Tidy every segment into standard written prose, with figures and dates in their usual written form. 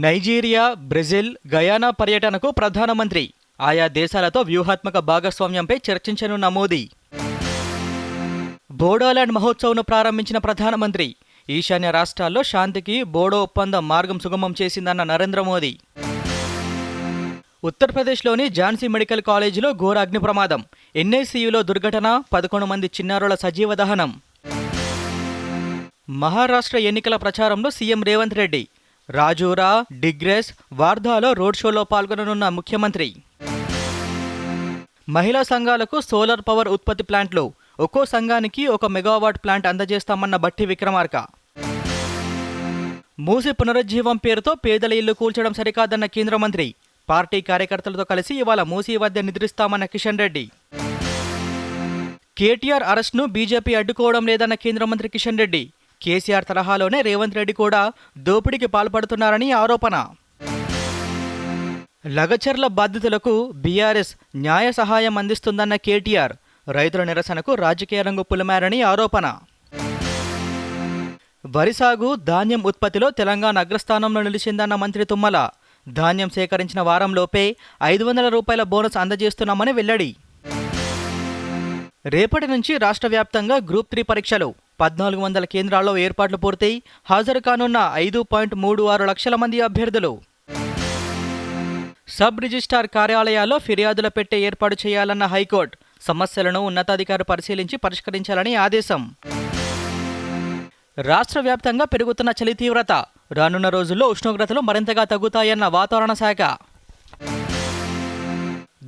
Nigeria, Brazil, Guyana పర్యటనకు ప్రధానమంత్రి. ఆయా దేశాలతో వ్యూహాత్మక భాగస్వామ్యంపై చర్చించనున్న మోదీ. బోడోల్యాండ్ మహోత్సవ్ను ప్రారంభించిన ప్రధానమంత్రి. ఈశాన్య రాష్ట్రాల్లో శాంతికి బోడో ఒప్పందం మార్గం సుగమం చేసిందన్న నరేంద్ర మోదీ. ఉత్తరప్రదేశ్లోని ఝాన్సీ మెడికల్ కాలేజీలో ఘోర అగ్ని ప్రమాదం. ఎన్ఐసీయూలో దుర్ఘటన, 11 మంది చిన్నారుల సజీవ దహనం. మహారాష్ట్ర ఎన్నికల ప్రచారంలో సీఎం రేవంత్ రెడ్డి. రాజూరా, డిగ్రెస్, వార్ధాలో రోడ్ షోలో పాల్గొననున్న ముఖ్యమంత్రి. మహిళా సంఘాలకు సోలార్ పవర్ ఉత్పత్తి ప్లాంట్లు. ఒక్కో సంఘానికి 1 మెగావాట్ ప్లాంట్ అందజేస్తామన్న బట్టి విక్రమార్క. మూసి పునరుజ్జీవం పేరుతో పేదల ఇల్లు కూల్చడం సరికాదన్న కేంద్ర మంత్రి. పార్టీ కార్యకర్తలతో కలిసి ఇవాళ మూసీ వద్ద నిద్రిస్తామన్న కిషన్ రెడ్డి. కేటీఆర్ అరెస్ట్ను బీజేపీ అడ్డుకోవడం లేదన్న కేంద్ర మంత్రి కిషన్ రెడ్డి. కేసీఆర్ తరహాలోనే రేవంత్ రెడ్డి కూడా దోపిడీకి పాల్పడుతున్నారని ఆరోపణ. లగచర్ల బాధితులకు బీఆర్ఎస్ న్యాయ సహాయం అందిస్తుందన్న కేటీఆర్. రైతుల నిరసనకు రాజకీయ రంగు పులిమారని ఆరోపణ. వరి సాగు, ధాన్యం ఉత్పత్తిలో తెలంగాణ అగ్రస్థానంలో నిలిచిందన్న మంత్రి తుమ్మల. ధాన్యం సేకరించిన వారంలోపే 500 రూపాయల బోనస్ అందజేస్తున్నామని వెల్లడి. రేపటి నుంచి రాష్ట్ర వ్యాప్తంగా గ్రూప్ 3 పరీక్షలు. 1400 కేంద్రాల్లో ఏర్పాట్లు పూర్తయి హాజరు కానున్న 5.36 లక్షల మంది అభ్యర్థులు. సబ్ రిజిస్ట్రార్ కార్యాలయాల్లో ఫిర్యాదుల పెట్టె ఏర్పాటు చేయాలన్న హైకోర్టు. సమస్యలను ఉన్నతాధికారి పరిశీలించి పరిష్కరించాలని ఆదేశం. రాష్ట్ర వ్యాప్తంగా పెరుగుతున్న చలి తీవ్రత. రానున్న రోజుల్లో ఉష్ణోగ్రతలు మరింతగా తగ్గుతాయన్న వాతావరణ శాఖ.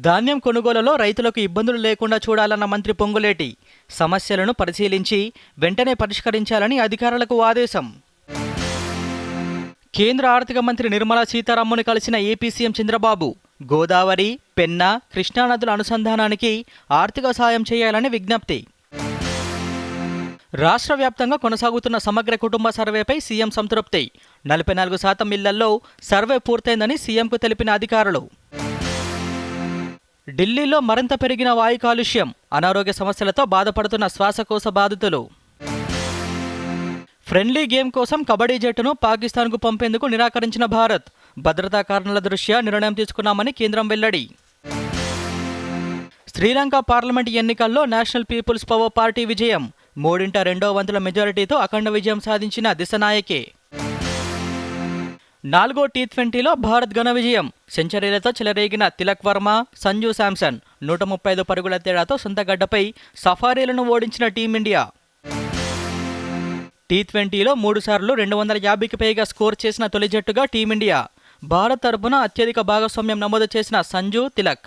ధాన్యం కొనుగోలులో రైతులకు ఇబ్బందులు లేకుండా చూడాలన్న మంత్రి పొంగులేటి. సమస్యలను పరిశీలించి వెంటనే పరిష్కరించాలని అధికారులకు ఆదేశం. కేంద్ర ఆర్థిక మంత్రి నిర్మలా సీతారామన్ కలిసిన ఏపీ సీఎం చంద్రబాబు. గోదావరి, పెన్నా, కృష్ణానదుల అనుసంధానానికి ఆర్థిక సాయం చేయాలని విజ్ఞప్తి. రాష్ట్ర వ్యాప్తంగా కొనసాగుతున్న సమగ్ర కుటుంబ సర్వేపై సీఎం సంతృప్తి. 44% ఇళ్లలో సర్వే పూర్తయిందని సీఎంకు తెలిపిన అధికారులు. ఢిల్లీలో మరింత పెరిగిన వాయు కాలుష్యం. అనారోగ్య సమస్యలతో బాధపడుతున్న శ్వాసకోశ బాధితులు. ఫ్రెండ్లీ గేమ్ కోసం కబడ్డీ జట్టును పాకిస్తాన్కు పంపేందుకు నిరాకరించిన భారత్. భద్రతా కారణాల దృష్ట్యా నిర్ణయం తీసుకున్నామని కేంద్రం వెల్లడి. శ్రీలంక పార్లమెంట్ ఎన్నికల్లో నేషనల్ పీపుల్స్ పవర్ పార్టీ విజయం. 3/2 వంతుల మెజారిటీతో అఖండ విజయం సాధించిన దిశనాయకే. 4వ టీ20లో భారత్ ఘన విజయం. సెంచరీలతో చెలరేగిన తిలక్ వర్మ, సంజు శాంసన్ 135 పరుగుల తేడాతో సొంత గడ్డపై సఫారీలను ఓడించిన టీమిండియా. టీ20లో 3 సార్లు 250కి పైగా స్కోర్ చేసిన తొలి జట్టుగా టీమిండియా. భారత్ తరపున అత్యధిక భాగస్వామ్యం నమోదు చేసిన సంజు, తిలక్.